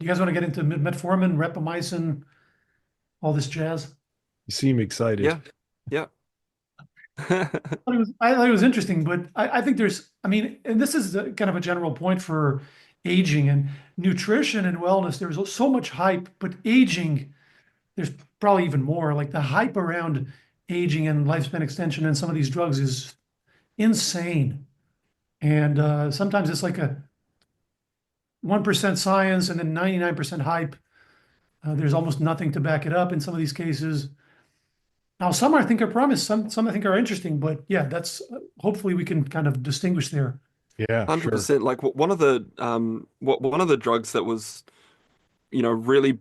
You guys want to get into metformin, rapamycin, all this jazz? You seem excited. Yeah, yeah. I thought it was interesting, but I think I mean, and this is kind of a general point for aging and nutrition and wellness. There's so much hype, but aging, there's probably even more. Like the hype around aging and lifespan extension and some of these drugs is insane. And sometimes it's like a 1% science and then 99% hype. There's almost nothing to back it up in some of these cases. Now, some I think are promised, some I think are interesting, but yeah, that's hopefully we can kind of distinguish there. Yeah, sure. 100%. Like one of the drugs that was, really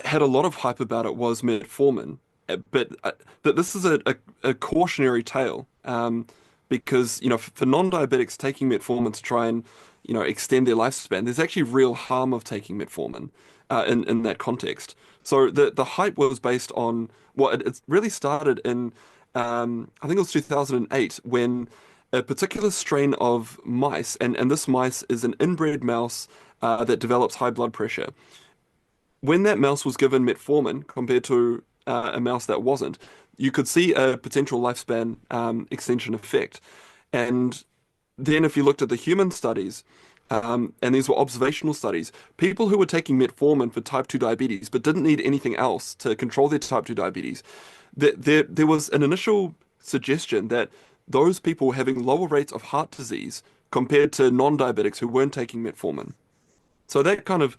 had a lot of hype about it was metformin. But this is a cautionary tale, because for non-diabetics taking metformin to try and extend their lifespan, there's actually real harm of taking metformin in that context. So the hype was based on it really started in I think it was 2008 when a particular strain of mice, and this mice is an inbred mouse that develops high blood pressure. When that mouse was given metformin compared to a mouse that wasn't, you could see a potential lifespan extension effect. And then if you looked at the human studies, and these were observational studies, people who were taking metformin for type 2 diabetes but didn't need anything else to control their type 2 diabetes, there was an initial suggestion that those people were having lower rates of heart disease compared to non-diabetics who weren't taking metformin. So that kind of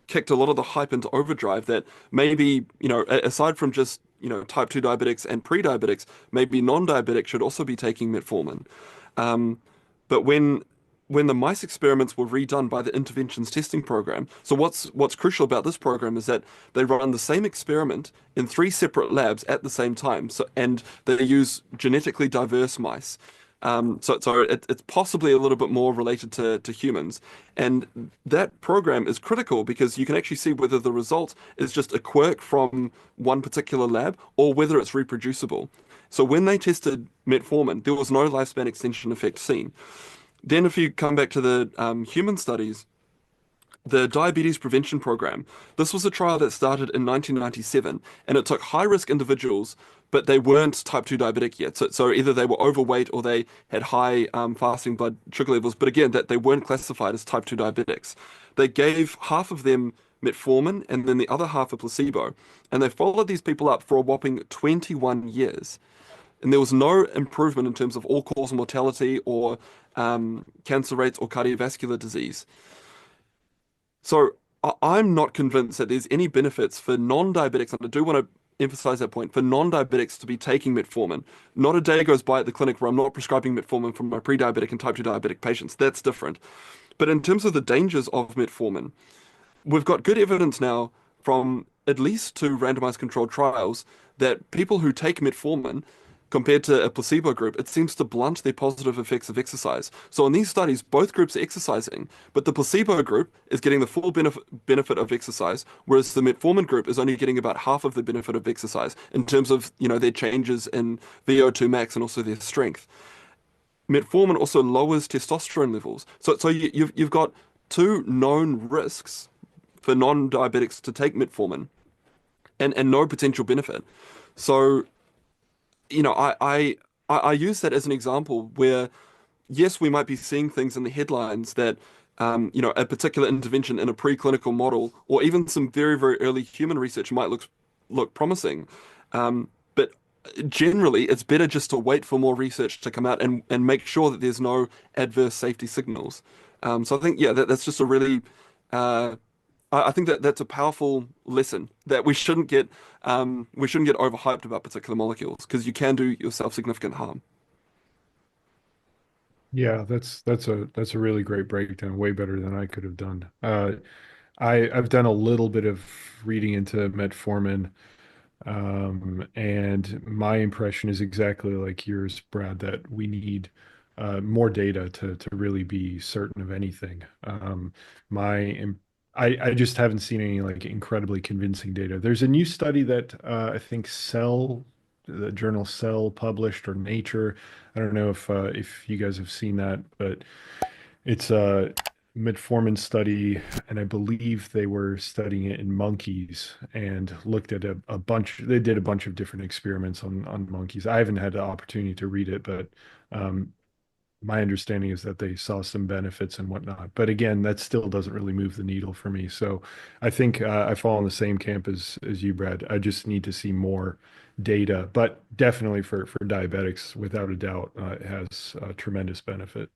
kicked a lot of the hype into overdrive that maybe, aside from just, type 2 diabetics and pre-diabetics, maybe non-diabetics should also be taking metformin. But when the mice experiments were redone by the interventions testing program, so what's crucial about this program is that they run the same experiment in three separate labs at the same time. And they use genetically diverse mice. It's possibly a little bit more related to humans. And that program is critical because you can actually see whether the result is just a quirk from one particular lab or whether it's reproducible. So when they tested metformin, there was no lifespan extension effect seen. Then if you come back to the human studies, the diabetes prevention program, this was a trial that started in 1997, and it took high-risk individuals, but they weren't type 2 diabetic yet. So either they were overweight or they had high fasting blood sugar levels, but again, that they weren't classified as type 2 diabetics. They gave half of them metformin and then the other half a placebo, and they followed these people up for a whopping 21 years. And there was no improvement in terms of all-cause mortality or cancer rates or cardiovascular disease. So I'm not convinced that there's any benefits for non-diabetics, and I do want to emphasize that point, for non-diabetics to be taking metformin. Not a day goes by at the clinic where I'm not prescribing metformin for my pre-diabetic and type 2 diabetic patients. That's different. But in terms of the dangers of metformin, we've got good evidence now from at least two randomized controlled trials that people who take metformin compared to a placebo group, it seems to blunt the positive effects of exercise. So in these studies, both groups are exercising, but the placebo group is getting the full benefit of exercise, whereas the metformin group is only getting about half of the benefit of exercise in terms of, their changes in VO2 max and also their strength. Metformin also lowers testosterone levels. So you've got two known risks for non-diabetics to take metformin and no potential benefit. So I use that as an example where, yes, we might be seeing things in the headlines that, a particular intervention in a preclinical model or even some very, very early human research might look promising. But generally, it's better just to wait for more research to come out and make sure that there's no adverse safety signals. So I think, yeah, that's just a really uh, I think that that's a powerful lesson that we shouldn't get overhyped about particular molecules because you can do yourself significant harm. Yeah, that's a really great breakdown, way better than I could have done. I've done a little bit of reading into metformin, and my impression is exactly like yours, Brad, that we need more data to really be certain of anything. My im- I just haven't seen any like incredibly convincing data. There's a new study that I think the journal Cell published or Nature. I don't know if you guys have seen that, but it's metformin study, and I believe they were studying it in monkeys and looked at a bunch. They did a bunch of different experiments on monkeys. I haven't had the opportunity to read it, but um, my understanding is that they saw some benefits and whatnot. But again, that still doesn't really move the needle for me. So I think I fall in the same camp as you, Brad. I just need to see more data, but definitely for diabetics, without a doubt, it has tremendous benefit.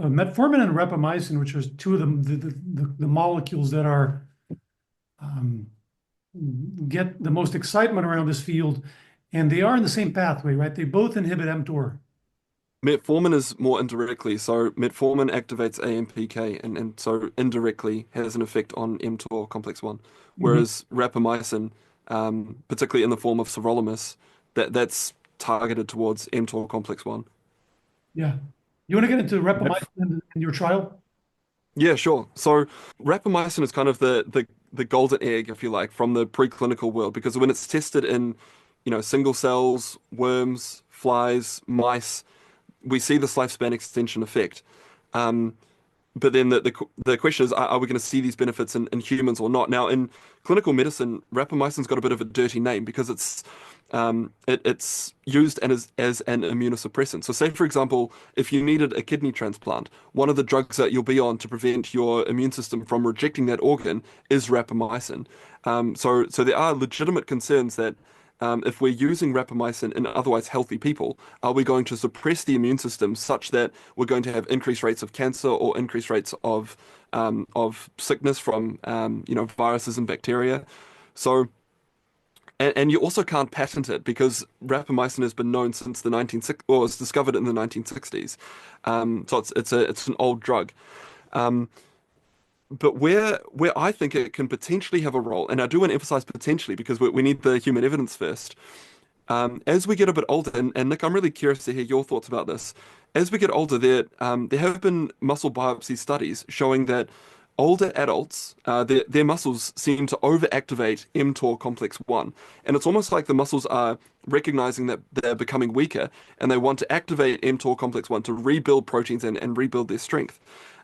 Metformin and rapamycin, which are two of the molecules that are um, get the most excitement around this field, and they are in the same pathway, right? They both inhibit mTOR. Metformin is more indirectly. So metformin activates AMPK and so indirectly has an effect on mTOR complex 1. Whereas rapamycin, particularly in the form of sirolimus, that's targeted towards mTOR complex 1. Yeah. You want to get into Metf- rapamycin in your trial? Yeah, sure. So rapamycin is kind of the golden egg, if you like, from the preclinical world, because when it's tested in, single cells, worms, flies, mice, we see this lifespan extension effect. Um, but then the question is, are we going to see these benefits in humans or not? Now, in clinical medicine, rapamycin's got a bit of a dirty name because it's used as an immunosuppressant. So, say for example, if you needed a kidney transplant, one of the drugs that you'll be on to prevent your immune system from rejecting that organ is rapamycin. So there are legitimate concerns that if we're using rapamycin in otherwise healthy people, are we going to suppress the immune system such that we're going to have increased rates of cancer or increased rates of sickness from viruses and bacteria? So, and you also can't patent it because rapamycin has been known since the 1960s, or was discovered in the 1960s. So it's an old drug. Um, but where I think it can potentially have a role, and I do want to emphasize potentially because we need the human evidence first. As we get a bit older, and Nick, I'm really curious to hear your thoughts about this. As we get older, there have been muscle biopsy studies showing that older adults, their muscles seem to overactivate mTOR complex 1. And it's almost like the muscles are recognizing that they're becoming weaker and they want to activate mTOR complex 1 to rebuild proteins and rebuild their strength.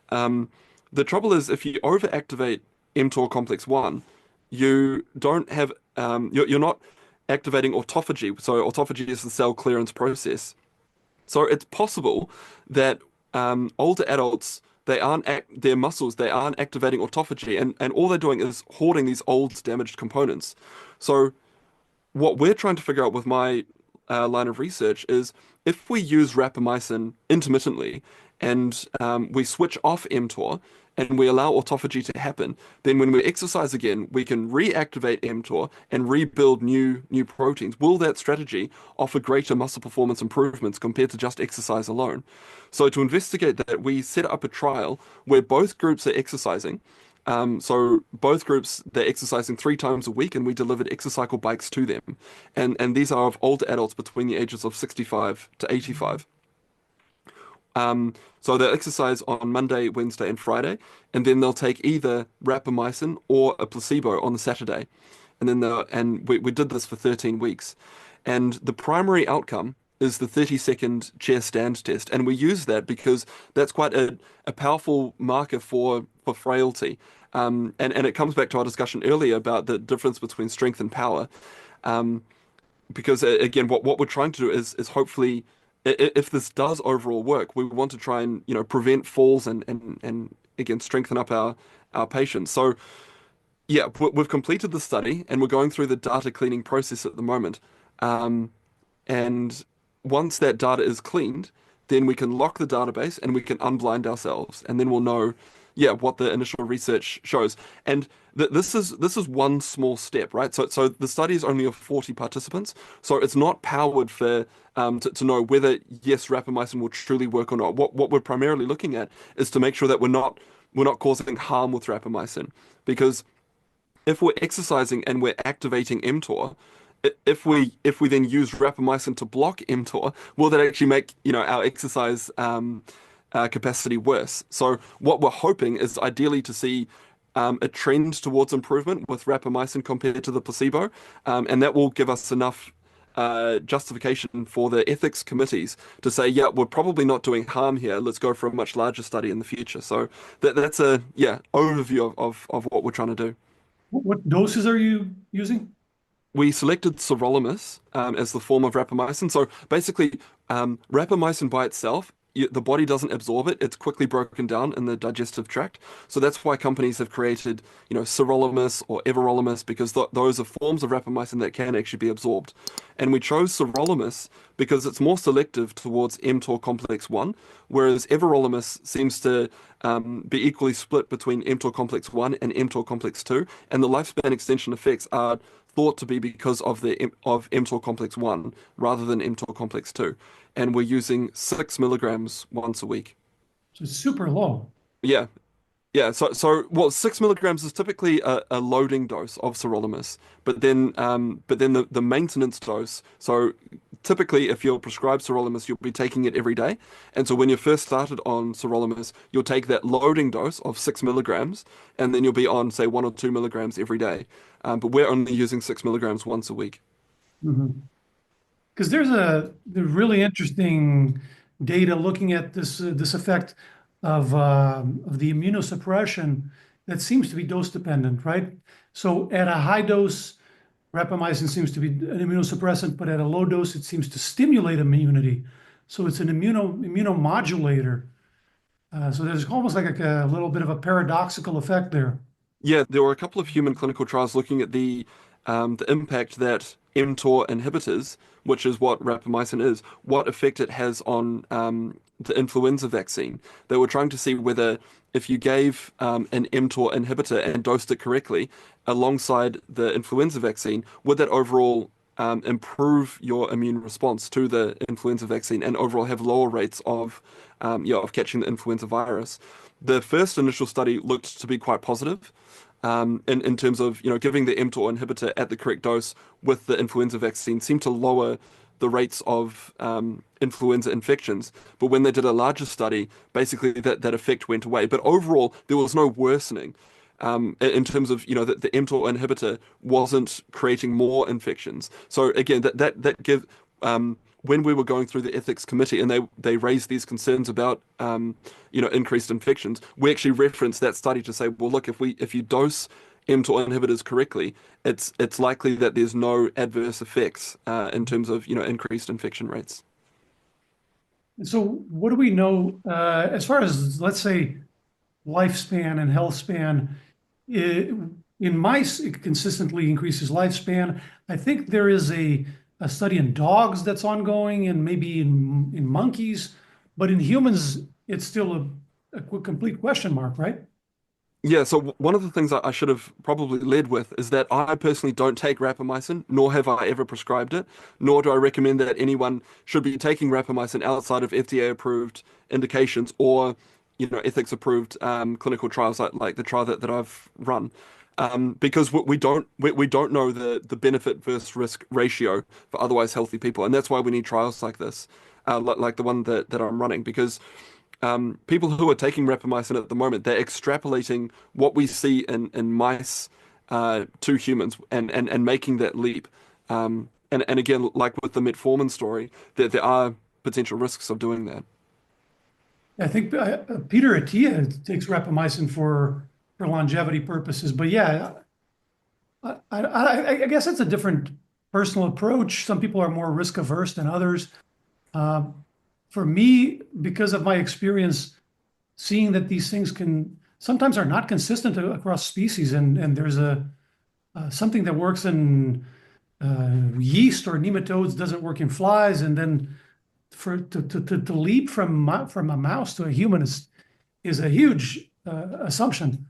Um, the trouble is, if you overactivate mTOR complex 1, you don't have, you're not activating autophagy. So autophagy is the cell clearance process. So it's possible that older adults, their muscles, they aren't activating autophagy, and all they're doing is hoarding these old damaged components. So what we're trying to figure out with my line of research is if we use rapamycin intermittently and we switch off mTOR and we allow autophagy to happen, then when we exercise again, we can reactivate mTOR and rebuild new proteins. Will that strategy offer greater muscle performance improvements compared to just exercise alone? So to investigate that, we set up a trial where both groups are exercising. So both groups, they're exercising 3 times a week, and we delivered exercycle bikes to them. And these are of older adults between the ages of 65 to 85. So they'll exercise on Monday, Wednesday, and Friday, and then they'll take either rapamycin or a placebo on the Saturday. And we did this for 13 weeks. And the primary outcome is the 30-second chair stand test. And we use that because that's quite a powerful marker for frailty. And it comes back to our discussion earlier about the difference between strength and power. Because again, what we're trying to do is hopefully, if this does overall work, we want to try and prevent falls and again strengthen up our patients. So yeah, we've completed the study and we're going through the data cleaning process at the moment. And once that data is cleaned, then we can lock the database and we can unblind ourselves, and then we'll know, yeah, what the initial research shows. And this is one small step, right? So the study is only of 40 participants, so it's not powered for to know whether yes, rapamycin will truly work or not. What we're primarily looking at is to make sure that we're not causing harm with rapamycin, because if we're exercising and we're activating mTOR, if we then use rapamycin to block mTOR, will that actually make our exercise capacity worse? So what we're hoping is ideally to see a trend towards improvement with rapamycin compared to the placebo, and that will give us enough justification for the ethics committees to say, yeah, we're probably not doing harm here. Let's go for a much larger study in the future. So that's a overview of what we're trying to do. What doses are you using? We selected sirolimus as the form of rapamycin. So basically, rapamycin by itself, the body doesn't absorb it. It's quickly broken down in the digestive tract. So that's why companies have created, sirolimus or everolimus, because those are forms of rapamycin that can actually be absorbed. And we chose sirolimus because it's more selective towards mTOR complex 1, whereas everolimus seems to be equally split between mTOR complex 1 and mTOR complex 2. And the lifespan extension effects are thought to be because of mTOR complex 1 rather than mTOR complex 2. And we're using 6 milligrams once a week. So it's super low. Yeah. Yeah. So well, 6 milligrams is typically a loading dose of sirolimus, but then the maintenance dose. So typically, if you're prescribed sirolimus, you'll be taking it every day. And so when you first started on sirolimus, you'll take that loading dose of 6 milligrams, and then you'll be on, say, 1 or 2 milligrams every day. But we're only using 6 milligrams once a week. Because there's really interesting data looking at this effect of the immunosuppression that seems to be dose dependent, right? So at a high dose, rapamycin seems to be an immunosuppressant, but at a low dose, it seems to stimulate immunity. So it's an immunomodulator. So there's almost like a little bit of a paradoxical effect there. Yeah, there were a couple of human clinical trials looking at the impact that mTOR inhibitors, which is what rapamycin is, what effect it has on the influenza vaccine. They were trying to see whether if you gave an mTOR inhibitor and dosed it correctly alongside the influenza vaccine, would that overall improve your immune response to the influenza vaccine and overall have lower rates of catching the influenza virus. The first initial study looked to be quite positive in terms of giving the mTOR inhibitor at the correct dose with the influenza vaccine seemed to lower the rates of influenza infections. But when they did a larger study, basically that effect went away. But overall, there was no worsening in terms of the mTOR inhibitor wasn't creating more infections. So again, that give when we were going through the ethics committee and they raised these concerns about increased infections, we actually referenced that study to say, well, look, if you dose mTOR inhibitors correctly, it's likely that there's no adverse effects in terms of increased infection rates. So what do we know as far as, let's say, lifespan and health span? In mice, it consistently increases lifespan. I think there is a study in dogs that's ongoing and maybe in monkeys, but in humans, it's still a complete question mark, right? Yeah, so one of the things I should have probably led with is that I personally don't take rapamycin, nor have I ever prescribed it, nor do I recommend that anyone should be taking rapamycin outside of FDA-approved indications or, ethics-approved clinical trials like the trial that I've run. Because we don't know the benefit versus risk ratio for otherwise healthy people, and that's why we need trials like this, like the one that I'm running, because people who are taking rapamycin at the moment, they're extrapolating what we see in mice to humans and making that leap. And again, like with the metformin story, there are potential risks of doing that. I think Peter Attia takes rapamycin for longevity purposes, but yeah, I guess it's a different personal approach. Some people are more risk averse than others. For me, because of my experience seeing that these things can sometimes are not consistent across species, and there's something that works in yeast or nematodes doesn't work in flies, and then to leap from a mouse to a human is a huge assumption.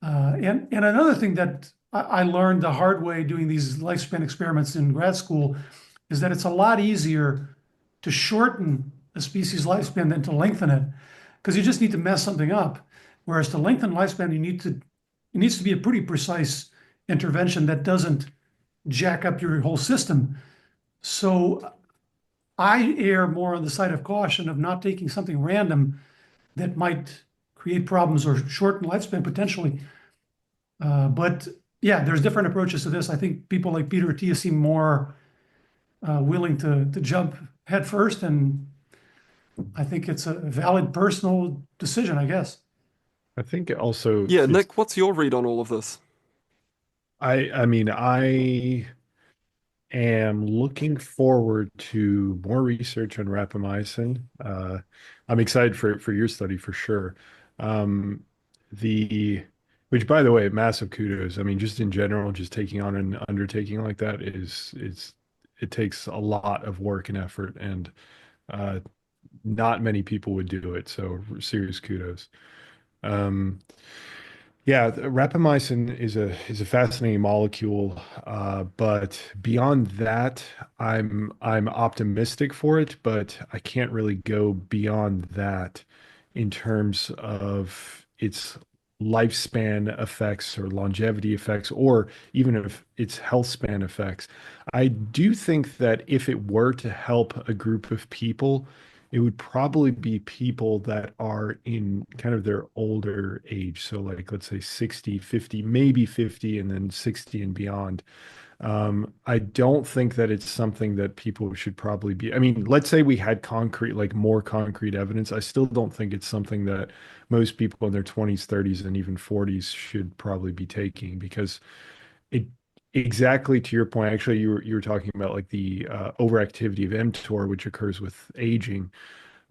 And another thing that I learned the hard way doing these lifespan experiments in grad school is that it's a lot easier to shorten a species lifespan than to lengthen it, because you just need to mess something up. Whereas to lengthen lifespan, it needs to be a pretty precise intervention that doesn't jack up your whole system. So I err more on the side of caution of not taking something random that might create problems or shorten lifespan potentially. But yeah, there's different approaches to this. I think people like Peter Attia seem more willing to jump head first, and I think it's a valid personal decision, I guess. I think also Yeah, it's Nick, what's your read on all of this? I mean I am looking forward to more research on rapamycin. I'm excited for your study for sure. Um, the which, by the way, massive kudos. I mean, just in general, just taking on an undertaking like that is it takes a lot of work and effort, and uh, not many people would do it. So serious kudos. Um, yeah, rapamycin is a fascinating molecule, but beyond that, I'm optimistic for it, but I can't really go beyond that in terms of its lifespan effects or longevity effects, or even if its health span effects. I do think that if it were to help a group of people, it would probably be people that are in kind of their older age. So like, let's say 60, 50, maybe 50, and then 60 and beyond. I don't think that it's something that people should probably be. I mean, let's say we had concrete, like more concrete evidence. I still don't think it's something that most people in their 20s, 30s, and even 40s should probably be taking because it exactly to your point. Actually, you were talking about like the overactivity of mTOR, which occurs with aging.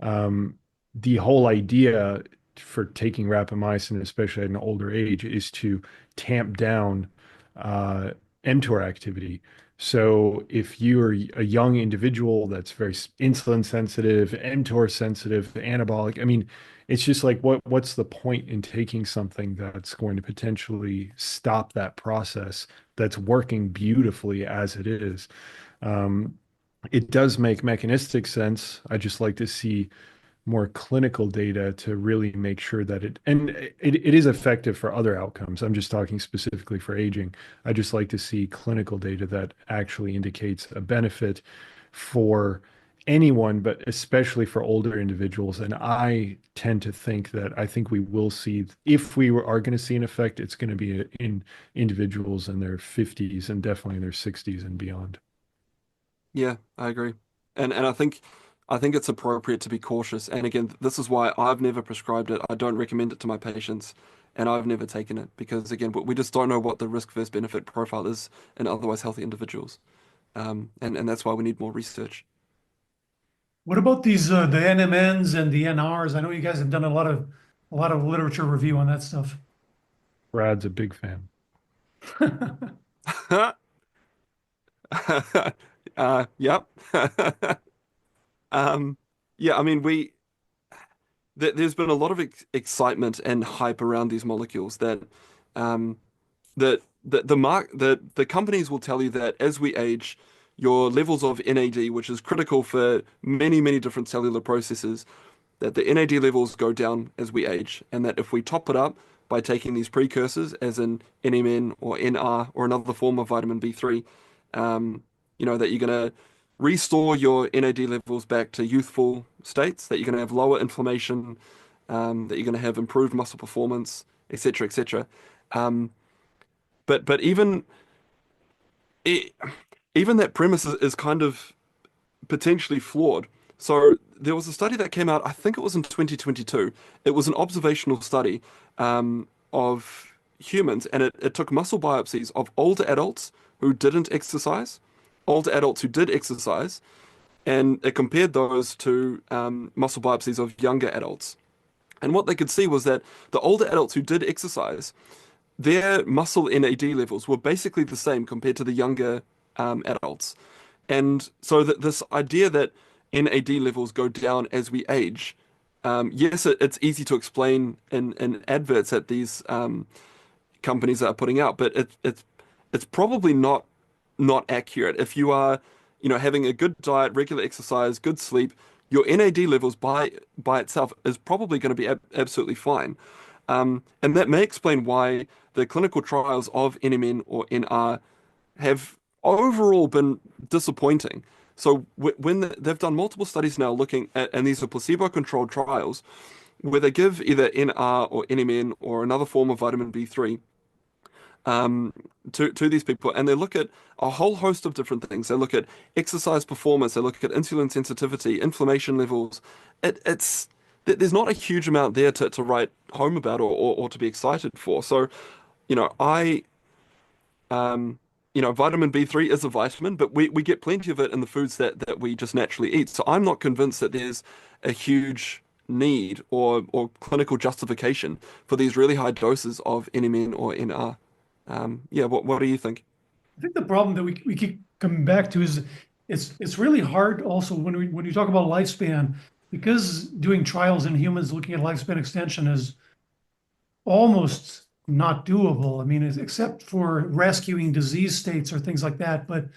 um, the whole idea for taking rapamycin, especially at an older age, is to tamp down uh, mTOR activity. So if you're a young individual that's very insulin sensitive, mTOR sensitive, anabolic, I mean, it's just like what's the point in taking something that's going to potentially stop that process that's working beautifully as it is? Um, it does make mechanistic sense. I just like to see more clinical data to really make sure that it is effective for other outcomes. I'm just talking specifically for aging. I just like to see clinical data that actually indicates a benefit for anyone, but especially for older individuals. And I tend to think that I think we will see, if are going to see an effect, it's going to be in individuals in their 50s and definitely in their 60s and beyond. Yeah, I agree. And I think it's appropriate to be cautious. And again, this is why I've never prescribed it. I don't recommend it to my patients, and I've never taken it because again, we just don't know what the risk versus benefit profile is in otherwise healthy individuals. And that's why we need more research. What about these the NMNs and the NRs? I know you guys have done a lot of literature review on that stuff. Brad's a big fan. Yep. Um, yeah, I mean, there's been a lot of excitement and hype around these molecules um, the companies will tell you that as we age, your levels of NAD, which is critical for many different cellular processes, that the NAD levels go down as we age, and that if we top it up by taking these precursors, as in NMN or NR or another form of vitamin B3, that you're going to restore your NAD levels back to youthful states, that you're going to have lower inflammation, that you're going to have improved muscle performance, etc., etc. Um, but it, even that premise is kind of potentially flawed. So there was a study that came out, I think it was in 2022. It was an observational study of humans, and it took muscle biopsies of older adults who didn't exercise, older adults who did exercise, and it compared those to muscle biopsies of younger adults. And what they could see was that the older adults who did exercise, their muscle NAD levels were basically the same compared to the younger adults. And so that this idea that NAD levels go down as we age, yes, it's easy to explain in adverts that these companies are putting out, but it's probably not accurate. If you are, having a good diet, regular exercise, good sleep, your NAD levels by itself is probably going to be absolutely fine. And that may explain why the clinical trials of NMN or NR have overall been disappointing. So they've done multiple studies now looking at, and these are placebo-controlled trials, where they give either NR or NMN or another form of vitamin B3 um, to these people, and they look at a whole host of different things. They look at exercise performance, they look at insulin sensitivity, inflammation levels. It's there's not a huge amount there to write home about or to be excited for. So, you know, um, vitamin B3 is a vitamin, but we get plenty of it in the foods that we just naturally eat. So I'm not convinced that there's a huge need or clinical justification for these really high doses of NMN or NR. Yeah, what do you think? I think the problem that we keep coming back to is it's really hard also when you talk about lifespan, because doing trials in humans looking at lifespan extension is almost not doable. I mean, except for rescuing disease states or things like that. But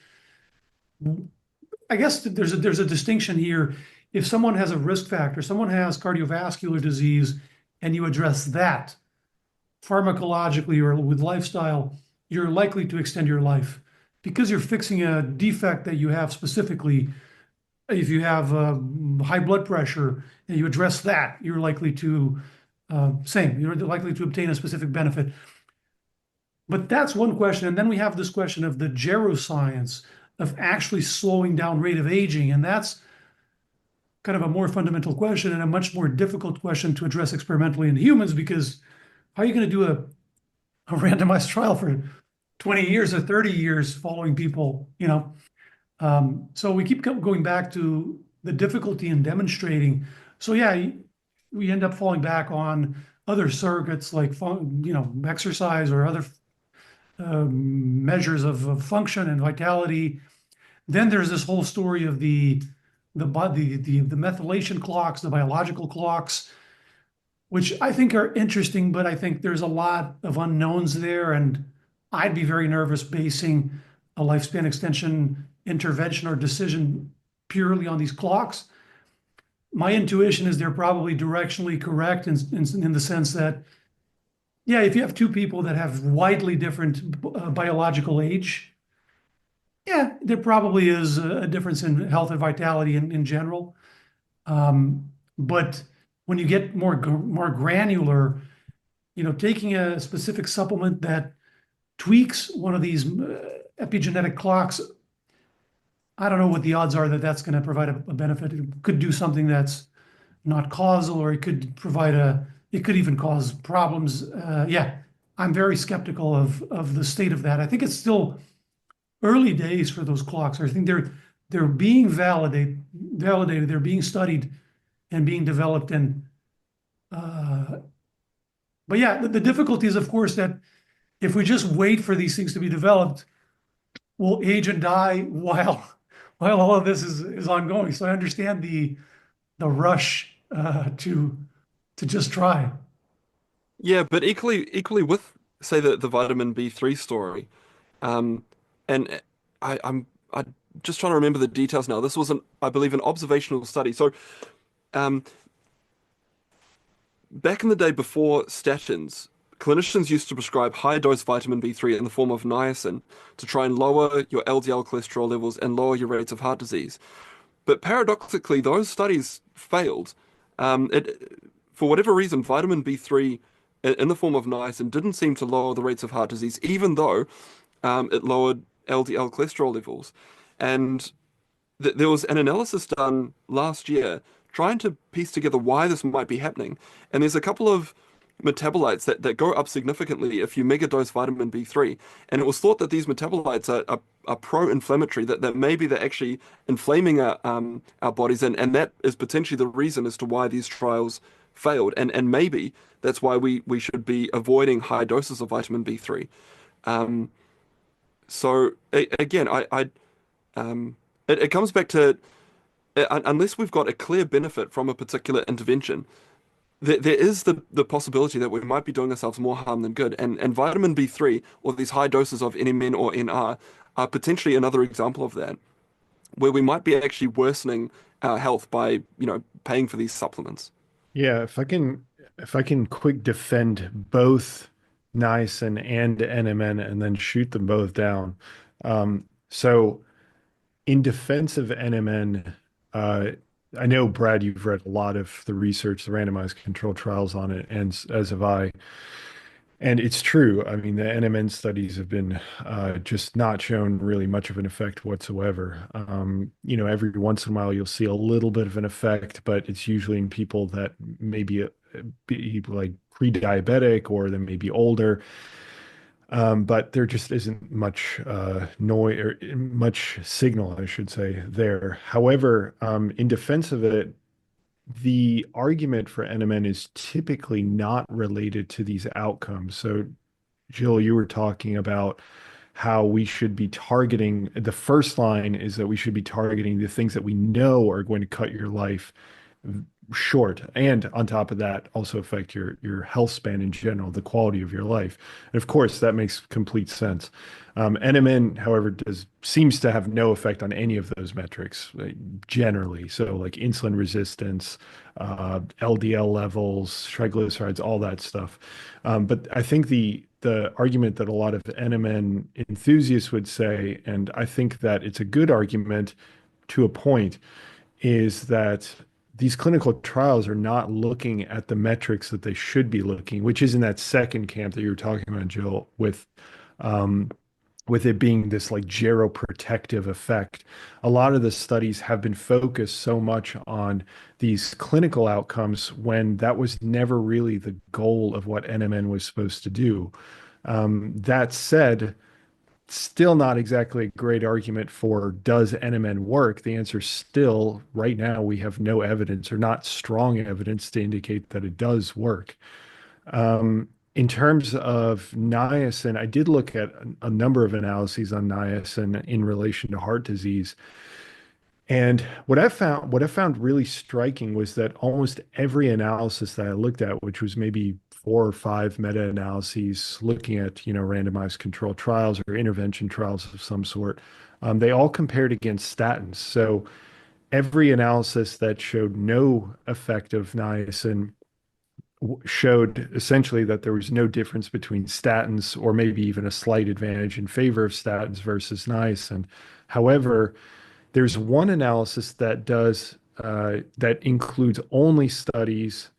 I guess there's a distinction here. If someone has a risk factor, someone has cardiovascular disease, and you address that pharmacologically or with lifestyle, you're likely to extend your life because you're fixing a defect that you have specifically. If you have high blood pressure and you address that, you're likely to you're likely to obtain a specific benefit. But that's one question. And then we have this question of the geroscience of actually slowing down rate of aging. And that's kind of a more fundamental question and a much more difficult question to address experimentally in humans, because how are you going to do a randomized trial for 20 years or 30 years following people, you know? So we keep going back to the difficulty in demonstrating. So yeah, we end up falling back on other surrogates like, exercise or other measures of function and vitality. Then there's this whole story of the methylation clocks, the biological clocks, which I think are interesting, but I think there's a lot of unknowns there, and I'd be very nervous basing a lifespan extension intervention or decision purely on these clocks. My intuition is they're probably directionally correct in the sense that, yeah, if you have two people that have widely different biological age, yeah, there probably is a difference in health and vitality in general. But when you get more granular, taking a specific supplement that tweaks one of these epigenetic clocks, I don't know what the odds are that that's going to provide a benefit. It could do something that's not causal, or it could it could even cause problems. Yeah, I'm very skeptical of the state of that. I think it's still early days for those clocks. I think they're being validated, they're being studied and being developed. And but yeah, the difficulty is, of course, that if we just wait for these things to be developed, we'll age and die while all of this is ongoing. So I understand the rush to just try. Yeah, but equally with, say, the vitamin B3 story, um, and I just trying to remember the details now. This was I believe, an observational study. So, um, back in the day before statins, clinicians used to prescribe high dose vitamin B3 in the form of niacin to try and lower your LDL cholesterol levels and lower your rates of heart disease. But paradoxically, those studies failed. For whatever reason, vitamin B3 in the form of niacin didn't seem to lower the rates of heart disease, even though it lowered LDL cholesterol levels. And there was an analysis done last year trying to piece together why this might be happening. And there's a couple of metabolites that go up significantly if you megadose vitamin B3. And it was thought that these metabolites are pro-inflammatory, that maybe they're actually inflaming our bodies. And that is potentially the reason as to why these trials failed. And maybe that's why we should be avoiding high doses of vitamin B3. So again, it comes back to, unless we've got a clear benefit from a particular intervention, there is the possibility that we might be doing ourselves more harm than good. And vitamin B3 or these high doses of NMN or NR are potentially another example of that, where we might be actually worsening our health by, paying for these supplements. Yeah, if I can quick defend both niacin and NMN and then shoot them both down. So in defense of NMN, I know, Brad, you've read a lot of the research, the randomized controlled trials on it, and as have I. And it's true. I mean, the NMN studies have been just not shown really much of an effect whatsoever. Every once in a while you'll see a little bit of an effect, but it's usually in people that maybe be like pre-diabetic or they may be older. But there just isn't much noise or much signal, I should say, there. However, in defense of it, the argument for NMN is typically not related to these outcomes. So, Jill, you were talking about how we should be targeting the first line is that we should be targeting the things that we know are going to cut your life short, and on top of that also affect your health span in general, the quality of your life. And of course that makes complete sense. NMN, however, seems to have no effect on any of those metrics generally. So like insulin resistance, LDL levels, triglycerides, all that stuff. But I think the argument that a lot of NMN enthusiasts would say, and I think that it's a good argument to a point, is that these clinical trials are not looking at the metrics that they should be looking, which is in that second camp that you were talking about, Jill, with it being this like geroprotective effect. A lot of the studies have been focused so much on these clinical outcomes when that was never really the goal of what NMN was supposed to do. That said, still not exactly a great argument for does NMN work? The answer is still, right now, we have no evidence or not strong evidence to indicate that it does work. In terms of niacin, I did look at a number of analyses on niacin in relation to heart disease. And what I found really striking was that almost every analysis that I looked at, which was maybe 4 or 5 meta-analyses looking at, randomized controlled trials or intervention trials of some sort, they all compared against statins. So every analysis that showed no effect of niacin showed essentially that there was no difference between statins or maybe even a slight advantage in favor of statins versus niacin. However, there's one analysis that includes only studies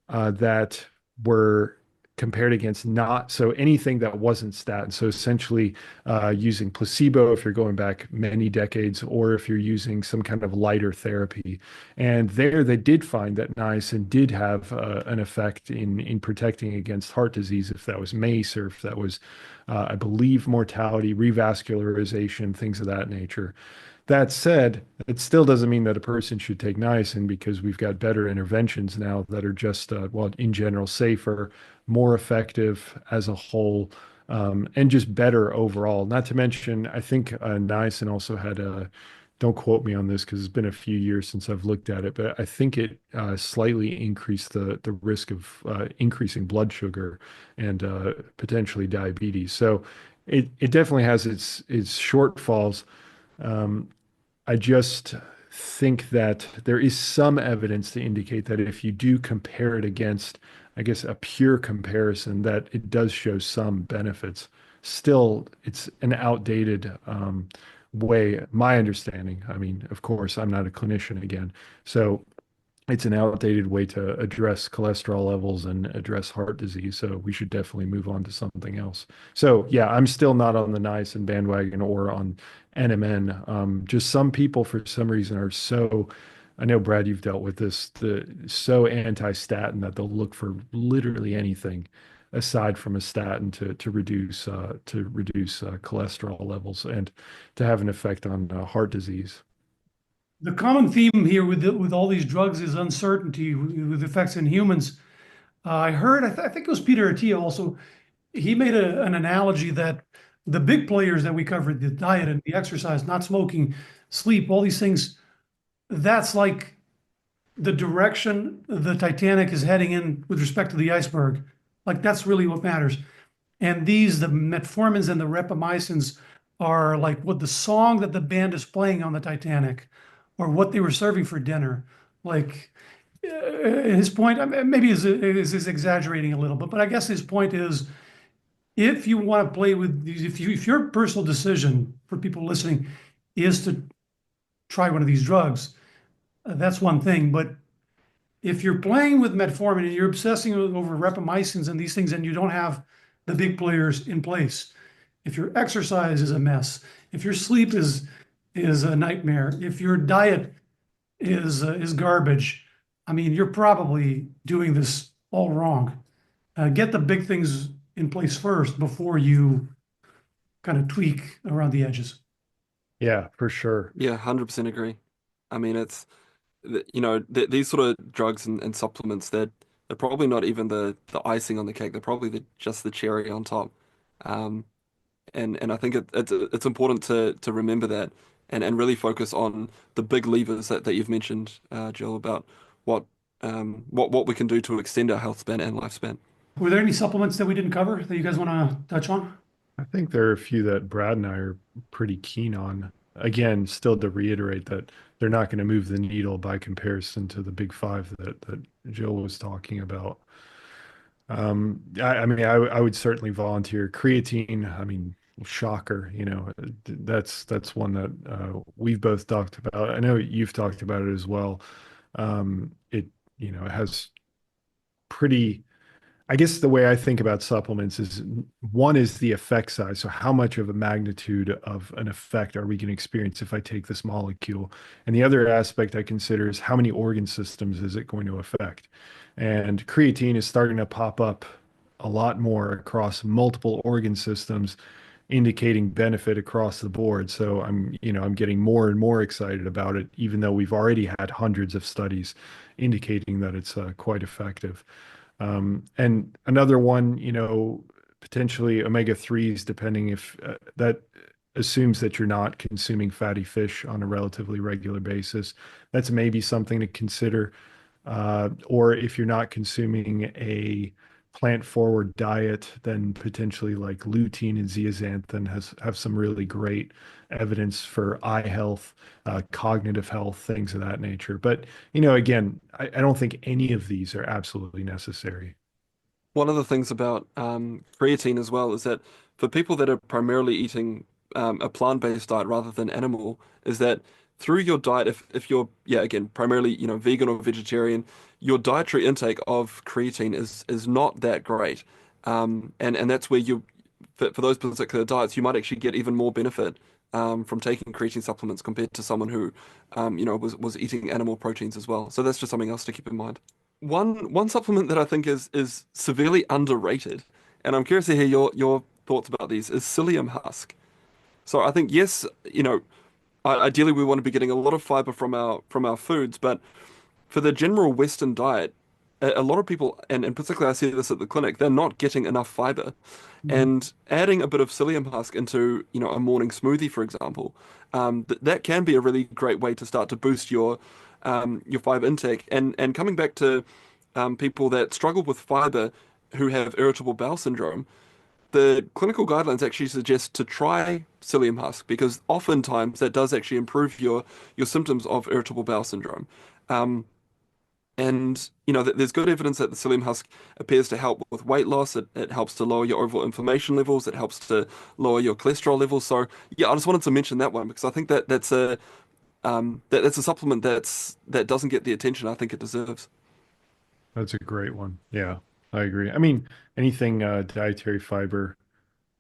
that were compared against not so anything that wasn't statin. So essentially, using placebo if you're going back many decades, or if you're using some kind of lighter therapy. And there they did find that niacin did have an effect in protecting against heart disease, if that was MACE or if that was, I believe, mortality, revascularization, things of that nature. That said, it still doesn't mean that a person should take niacin, because we've got better interventions now that are just, well, in general, safer, more effective as a whole, and just better overall. Not to mention, I think niacin also had a, don't quote me on this because it's been a few years since I've looked at it, but I think it slightly increased the risk of increasing blood sugar and potentially diabetes. So it definitely has its shortfalls. Um, I just think that there is some evidence to indicate that if you do compare it against, I guess, a pure comparison, that it does show some benefits. Still, it's an outdated way, my understanding. I mean, of course, I'm not a clinician again. So it's an outdated way to address cholesterol levels and address heart disease. So we should definitely move on to something else. So yeah, I'm still not on the niacin bandwagon or on NMN. Just some people, for some reason, are so. I know, Brad, you've dealt with this. So anti-statin that they'll look for literally anything aside from a statin to reduce cholesterol levels and to have an effect on heart disease. The common theme here with all these drugs is uncertainty with effects in humans. I heard, I think it was Peter Attia also, he made an analogy that the big players that we covered, the diet and the exercise, not smoking, sleep, all these things, that's like the direction the Titanic is heading in with respect to the iceberg. Like that's really what matters. And the metformins and the rapamycins are like what the song that the band is playing on the Titanic, or what they were serving for dinner. Like his point, I mean, maybe is exaggerating a little bit, but I guess his point is, if you want to play with these, if your personal decision for people listening is to try one of these drugs, that's one thing. But if you're playing with metformin and you're obsessing over rapamycins and these things, and you don't have the big players in place. If your exercise is a mess, if your sleep is a nightmare, if your diet is garbage, I mean, you're probably doing this all wrong. Get the big things in place first before you kind of tweak around the edges. Yeah, for sure. Yeah, 100% agree. I mean, you know, these sort of drugs and supplements, they're probably not even the icing on the cake. They're probably just the cherry on top. Um, and I think it's important to remember that and really focus on the big levers that you've mentioned, Jill, about what what we can do to extend our health span and lifespan. Were there any supplements that we didn't cover that you guys want to touch on? I think there are a few that Brad and I are pretty keen on. Again, still to reiterate that they're not going to move the needle by comparison to the big five that Jill was talking about. I mean, I would certainly volunteer creatine. I mean, shocker, that's one that we've both talked about. I know you've talked about it as well. It, it has pretty, I guess the way I think about supplements is one is the effect size. So how much of a magnitude of an effect are we going to experience if I take this molecule? And the other aspect I consider is how many organ systems is it going to affect? And creatine is starting to pop up a lot more across multiple organ systems, indicating benefit across the board. So I'm getting more and more excited about it, even though we've already had hundreds of studies indicating that it's quite effective. And another one, potentially omega-3s, depending if that assumes that you're not consuming fatty fish on a relatively regular basis. That's maybe something to consider. Or if you're not consuming a plant-forward diet, then potentially like lutein and zeaxanthin have some really great evidence for eye health, cognitive health, things of that nature. But again, I don't think any of these are absolutely necessary. One of the things about creatine as well is that for people that are primarily eating a plant-based diet rather than animal, is that through your diet, if you're, yeah, again, primarily, vegan or vegetarian, your dietary intake of creatine is not that great. And that's where for those particular diets, you might actually get even more benefit from taking creatine supplements compared to someone who, was eating animal proteins as well. So that's just something else to keep in mind. One supplement that I think is severely underrated, and I'm curious to hear your thoughts about these, is psyllium husk. So I think yes, ideally we want to be getting a lot of fiber from our foods, but for the general Western diet, a lot of people, and particularly I see this at the clinic, they're not getting enough fiber. Mhm. And adding a bit of psyllium husk into, a morning smoothie, for example, that can be a really great way to start to boost your fiber intake. And coming back to people that struggle with fiber who have irritable bowel syndrome, the clinical guidelines actually suggest to try psyllium husk because oftentimes that does actually improve your symptoms of irritable bowel syndrome. Um, and there's good evidence that the psyllium husk appears to help with weight loss. It helps to lower your overall inflammation levels. It helps to lower your cholesterol levels. So yeah, I just wanted to mention that one because I think that's a supplement that doesn't get the attention I think it deserves. That's a great one. Yeah, I agree. I mean, anything dietary fiber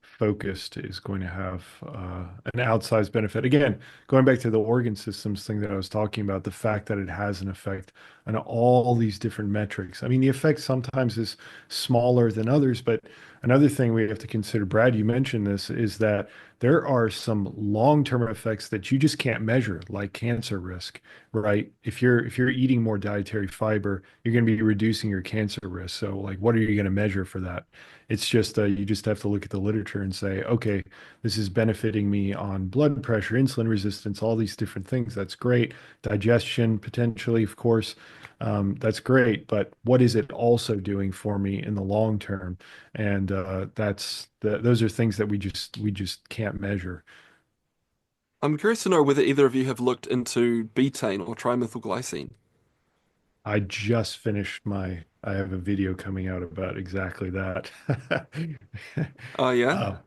focused is going to have an outsized benefit. Again, going back to the organ systems thing that I was talking about, the fact that it has an effect on all these different metrics. I mean, the effect sometimes is smaller than others, but another thing we have to consider, Brad, you mentioned this, is that there are some long-term effects that you just can't measure, like cancer risk, right? If you're eating more dietary fiber, you're going to be reducing your cancer risk. So, like, what are you going to measure for that? It's just you just have to look at the literature and say, okay, this is benefiting me on blood pressure, insulin resistance, all these different things. That's great. Digestion, potentially, of course, that's great. But what is it also doing for me in the long term? And those are things that we just can't measure. I'm curious to know whether either of you have looked into betaine or trimethylglycine. I just finished I have a video coming out about exactly that. Oh yeah? Uh,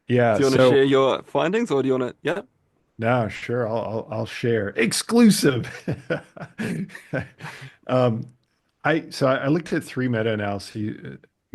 yeah, Do you want to so share your findings or do you want to? Yeah. no, sure. I'll share exclusive. Um, I looked at three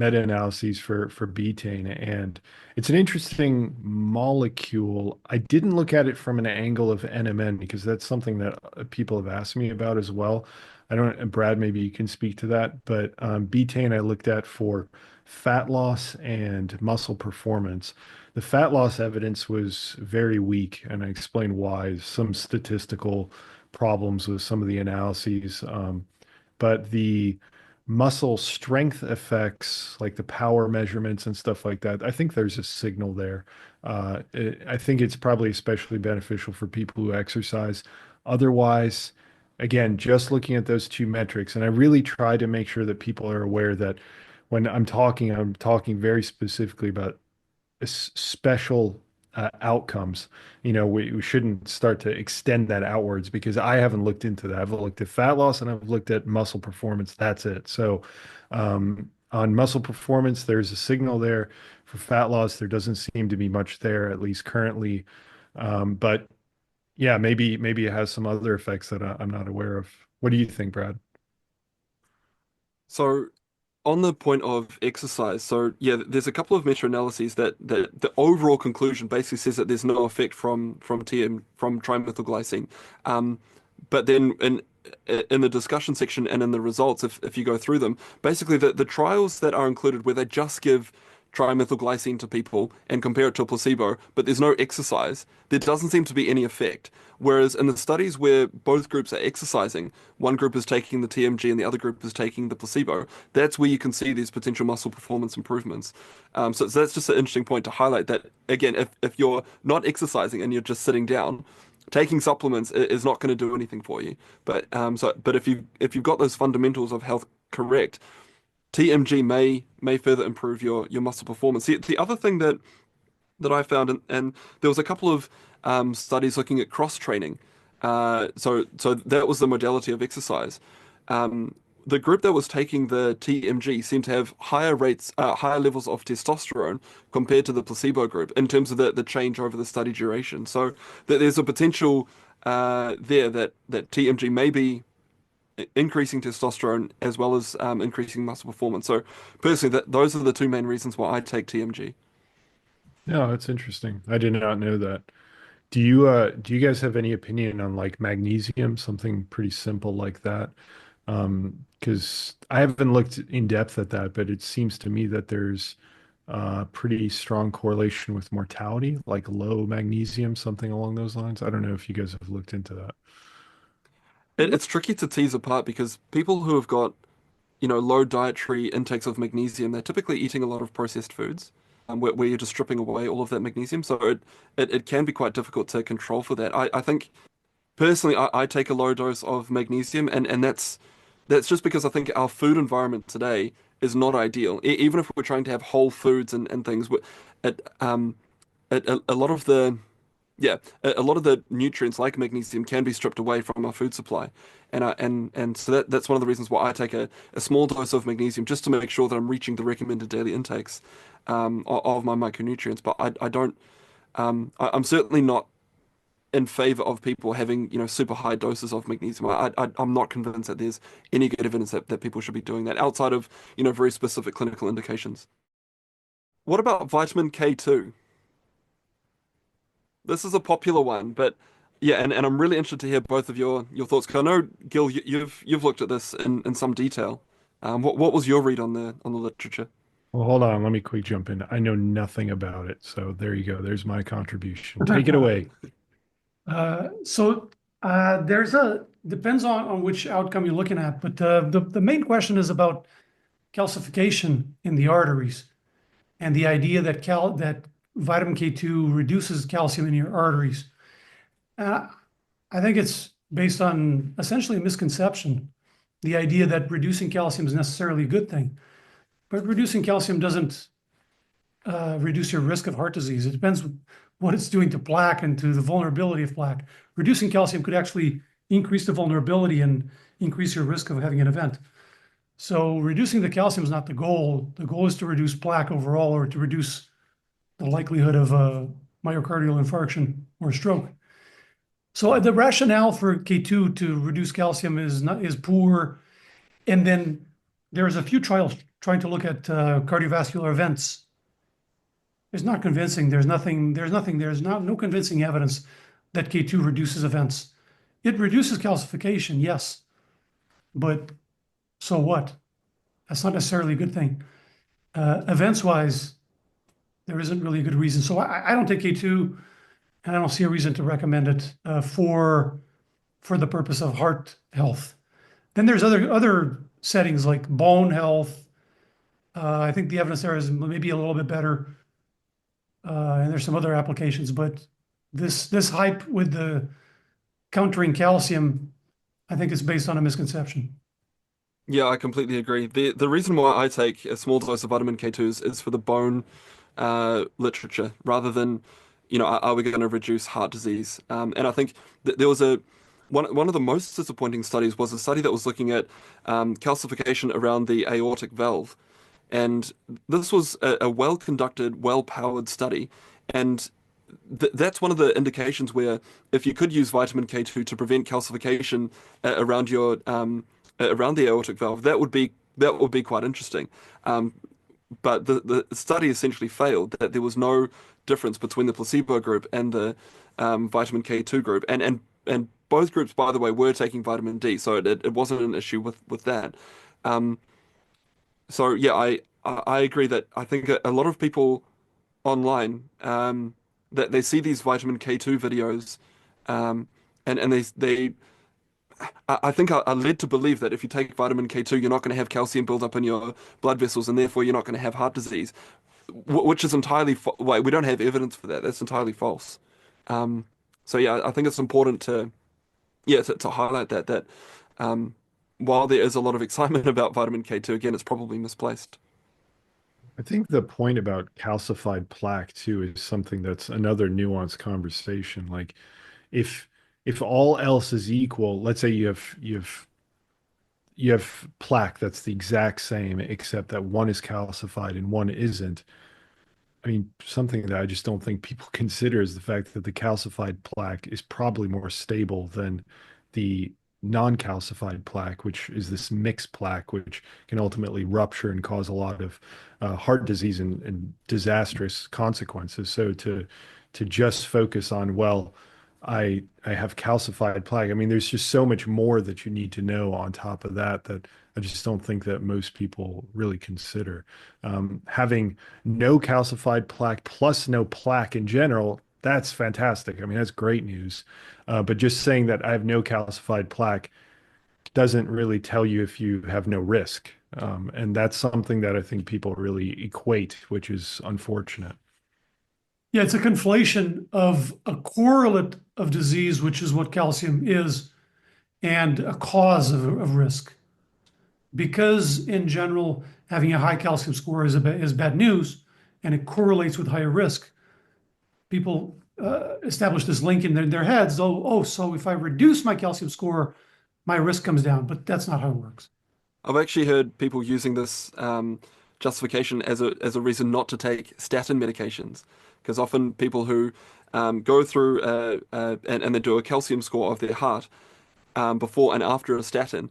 meta-analyses for betaine, and it's an interesting molecule. I didn't look at it from an angle of NMN because that's something that people have asked me about as well. I don't, and Brad, maybe you can speak to that, but betaine I looked at for fat loss and muscle performance. The fat loss evidence was very weak, and I explained why. Some statistical problems with some of the analyses. But the muscle strength effects, like the power measurements and stuff like that, I think there's a signal there. I think it's probably especially beneficial for people who exercise. Otherwise, again, just looking at those two metrics, and I really try to make sure that people are aware that when I'm talking very specifically about special outcomes. We shouldn't start to extend that outwards because I haven't looked into that. I've looked at fat loss and I've looked at muscle performance. That's it. So on muscle performance, there's a signal there. For fat loss, there doesn't seem to be much there, at least currently. But yeah, maybe it has some other effects that I'm not aware of. What do you think, Brad? So on the point of exercise, so yeah, there's a couple of meta-analyses that the overall conclusion basically says that there's no effect from trimethylglycine. Um, but then in the discussion section and in the results, if you go through them, basically the trials that are included where they just give trimethylglycine to people and compare it to a placebo, but there's no exercise, there doesn't seem to be any effect. Whereas in the studies where both groups are exercising, one group is taking the TMG and the other group is taking the placebo, that's where you can see these potential muscle performance improvements. So that's just an interesting point to highlight that, again, if you're not exercising and you're just sitting down, taking supplements is not going to do anything for you. But if you've got those fundamentals of health correct, TMG may further improve your muscle performance. The other thing that I found, and there was a couple of studies looking at cross training. So that was the modality of exercise. The group that was taking the TMG seemed to have higher levels of testosterone compared to the placebo group in terms of the change over the study duration. So that there's a potential there that TMG may be increasing testosterone as well as increasing muscle performance. So personally, those are the two main reasons why I take TMG. No, that's interesting. I did not know that. Do you guys have any opinion on like magnesium, something pretty simple like that? Because I haven't looked in depth at that, but it seems to me that there's a pretty strong correlation with mortality, like low magnesium, something along those lines. I don't know if you guys have looked into that. It's tricky to tease apart because people who have got low dietary intakes of magnesium, they're typically eating a lot of processed foods, where you're just stripping away all of that magnesium. So it can be quite difficult to control for that. I think personally, I take a low dose of magnesium, and that's just because I think our food environment today is not ideal. Even if we're trying to have whole foods and things, it, um, a lot of the yeah, a lot of the nutrients like magnesium can be stripped away from our food supply, and so that's one of the reasons why I take a small dose of magnesium just to make sure that I'm reaching the recommended daily intakes of my micronutrients. But I don't, I'm certainly not in favor of people having super high doses of magnesium. I'm not convinced that there's any good evidence that people should be doing that outside of very specific clinical indications. What about vitamin K2? This is a popular one, but yeah, and I'm really interested to hear both of your thoughts. Because I know, Gil, you've looked at this in some detail. What was your read on the literature? Well, hold on, let me quick jump in. I know nothing about it, so there you go. There's my contribution. Take it away. So there's depends on which outcome you're looking at, but the main question is about calcification in the arteries and the idea that vitamin K2 reduces calcium in your arteries. Uh, I think it's based on essentially a misconception, the idea that reducing calcium is necessarily a good thing, but reducing calcium doesn't reduce your risk of heart disease. It depends what it's doing to plaque and to the vulnerability of plaque. Reducing calcium could actually increase the vulnerability and increase your risk of having an event. So reducing the calcium is not the goal. The goal is to reduce plaque overall, or to reduce the likelihood of myocardial infarction or stroke. So the rationale for K2 to reduce calcium is poor, and then There's a few trials trying to look at cardiovascular events. It's not convincing. There's not no convincing evidence that K2 reduces events. It reduces calcification, yes, but so what? That's not necessarily a good thing. Events wise, there isn't really a good reason. So I don't take K2, and I don't see a reason to recommend it for the purpose of heart health. Then there's other settings like bone health. I think the evidence there is maybe a little bit better, and there's some other applications. But this hype with the countering calcium, I think is based on a misconception. Yeah, I completely agree. The reason why I take a small dose of vitamin K2s is for the bone literature rather than, are we going to reduce heart disease? And I think there was one of the most disappointing studies was a study that was looking at calcification around the aortic valve. And this was a well-conducted, well-powered study. And that's one of the indications where if you could use vitamin K2 to prevent calcification around your around the aortic valve, that would be quite interesting. Um, but the study essentially failed, that there was no difference between the placebo group and the vitamin K2 group. And both groups, by the way, were taking vitamin D, so it wasn't an issue with that. Um, so yeah, I agree that I think a lot of people online that they see these vitamin K2 videos, um, and I think are led to believe that if you take vitamin K2, you're not going to have calcium build up in your blood vessels, and therefore you're not going to have heart disease, which is entirely we don't have evidence for that. That's entirely false. Um, so yeah, I think it's important to highlight that um, while there is a lot of excitement about vitamin K2, again, it's probably misplaced. I think the point about calcified plaque too is something that's another nuanced conversation. Like if if all else is equal, let's say you have plaque that's the exact same, except that one is calcified and one isn't. I mean, something that I just don't think people consider is the fact that the calcified plaque is probably more stable than the non-calcified plaque, which is this mixed plaque, which can ultimately rupture and cause a lot of heart disease and disastrous consequences. So to just focus on, well, I have calcified plaque. I mean, there's just so much more that you need to know on top of that that I just don't think that most people really consider. Having no calcified plaque plus no plaque in general, that's fantastic. I mean, that's great news. But just saying that I have no calcified plaque doesn't really tell you if you have no risk. And that's something that I think people really equate, which is unfortunate. Yeah, it's a conflation of a correlate of disease, which is what calcium is, and a cause of risk. Because in general, having a high calcium score is bad news, and it correlates with higher risk. People establish this link in their heads. So if I reduce my calcium score, my risk comes down. But that's not how it works. I've actually heard people using this justification as a reason not to take statin medications, because often people who go through and they do a calcium score of their heart before and after a statin,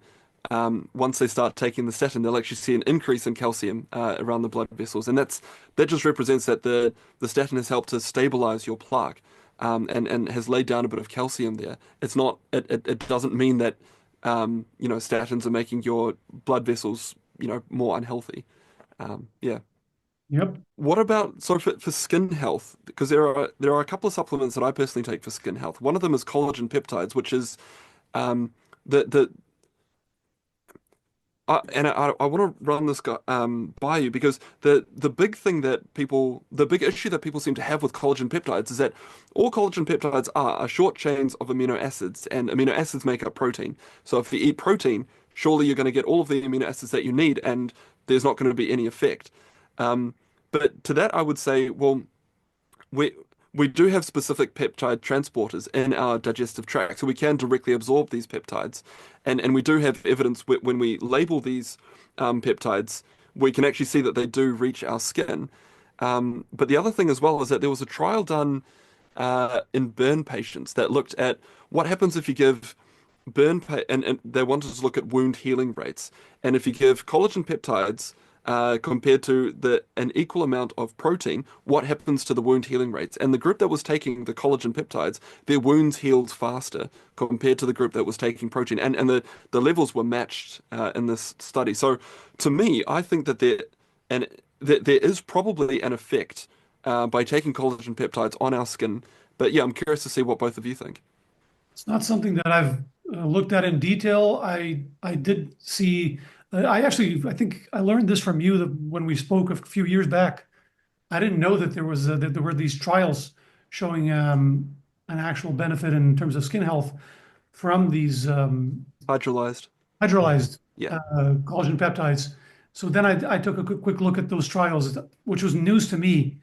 once they start taking the statin, they'll actually see an increase in calcium around the blood vessels, and that just represents that the statin has helped to stabilize your plaque, and has laid down a bit of calcium there. It's not it doesn't mean that statins are making your blood vessels more unhealthy. Yeah. Yep. What about for skin health? Because there are a couple of supplements that I personally take for skin health. One of them is collagen peptides, which is the I want to run this by you, because the big thing the big issue that people seem to have with collagen peptides is that all collagen peptides are short chains of amino acids, and amino acids make up protein. So if you eat protein, surely you're going to get all of the amino acids that you need, and there's not going to be any effect. But to that, I would say, well, we we do have specific peptide transporters in our digestive tract, so we can directly absorb these peptides, and we do have evidence when we label these peptides, we can actually see that they do reach our skin. But the other thing as well is that there was a trial done in burn patients that looked at what happens if you give and they wanted to look at wound healing rates. And if you give collagen peptides compared to an equal amount of protein, what happens to the wound healing rates? And the group that was taking the collagen peptides, their wounds healed faster compared to the group that was taking protein. And the levels were matched in this study. So to me, I think that there is probably an effect by taking collagen peptides on our skin. But yeah, I'm curious to see what both of you think. It's not something that I've looked at in detail. I did see. I think I learned this from you when we spoke a few years back. I didn't know that there were these trials showing an actual benefit in terms of skin health from these Hydrolyzed. hydrolyzed Yeah. collagen peptides. So then I took a quick look at those trials, which was news to me.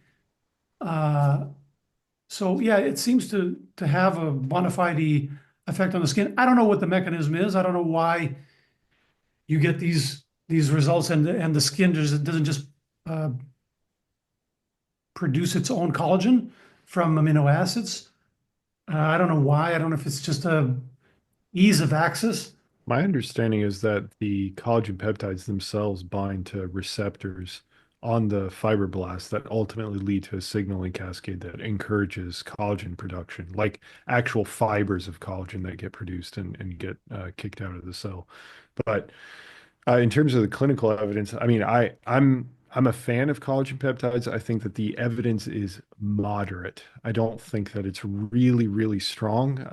So yeah, it seems to have a bona fide effect on the skin. I don't know what the mechanism is. I don't know why you get these results and the skin doesn't just uh, produce its own collagen from amino acids. I don't know why. I don't know if it's just a ease of access. My understanding is that the collagen peptides themselves bind to receptors on the fibroblasts that ultimately lead to a signaling cascade that encourages collagen production, like actual fibers of collagen that get produced and get kicked out of the cell. But in terms of the clinical evidence, I mean, I'm a fan of collagen peptides. I think that the evidence is moderate. I don't think that it's really, really strong.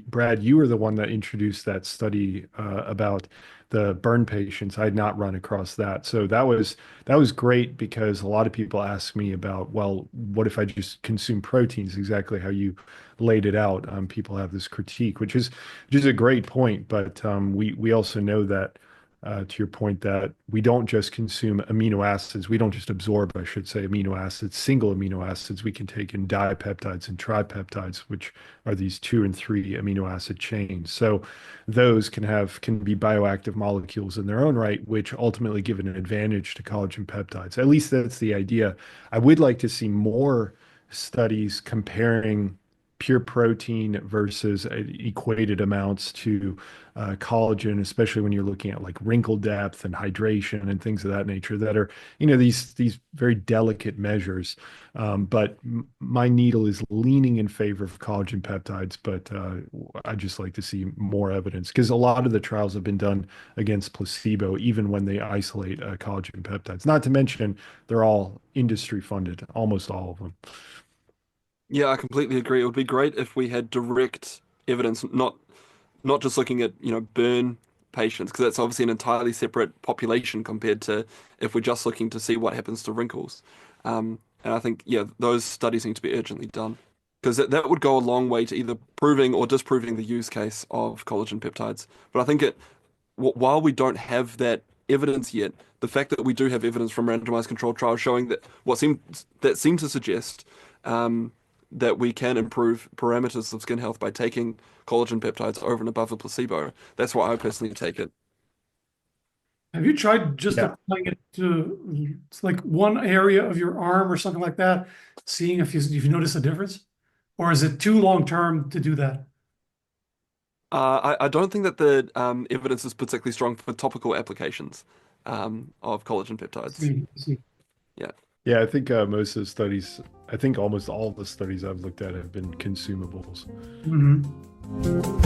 Brad, you were the one that introduced that study about the burn patients. I had not run across that. So that was great because a lot of people ask me about, well, what if I just consume proteins? Exactly how you laid it out. People have this critique, which is a great point, but we also know that to your point that we don't just consume amino acids. We don't just absorb, I should say, amino acids, single amino acids. We can take in dipeptides and tripeptides, which are these 2 and 3 amino acid chains. So those can be bioactive molecules in their own right, which ultimately give an advantage to collagen peptides. At least that's the idea. I would like to see more studies comparing pure protein versus equated amounts to collagen, especially when you're looking at like wrinkle depth and hydration and things of that nature that are, these very delicate measures. But my needle is leaning in favor of collagen peptides, but I just like to see more evidence because a lot of the trials have been done against placebo, even when they isolate collagen peptides. Not to mention they're all industry funded, almost all of them. Yeah, I completely agree. It would be great if we had direct evidence, not just looking at, burn patients, because that's obviously an entirely separate population compared to if we're just looking to see what happens to wrinkles. And I think, yeah, those studies need to be urgently done because that would go a long way to either proving or disproving the use case of collagen peptides. But I think while we don't have that evidence yet, the fact that we do have evidence from randomized controlled trials showing that seem to suggest that we can improve parameters of skin health by taking collagen peptides over and above a placebo. That's why I personally take it. Have you tried just Yeah. applying it to it's like one area of your arm or something like that, seeing if you notice a difference? Or is it too long term to do that? I don't think that the evidence is particularly strong for topical applications of collagen peptides. See. Yeah. Yeah, I think most of the studies, I think almost all the studies I've looked at have been consumables. Mhm.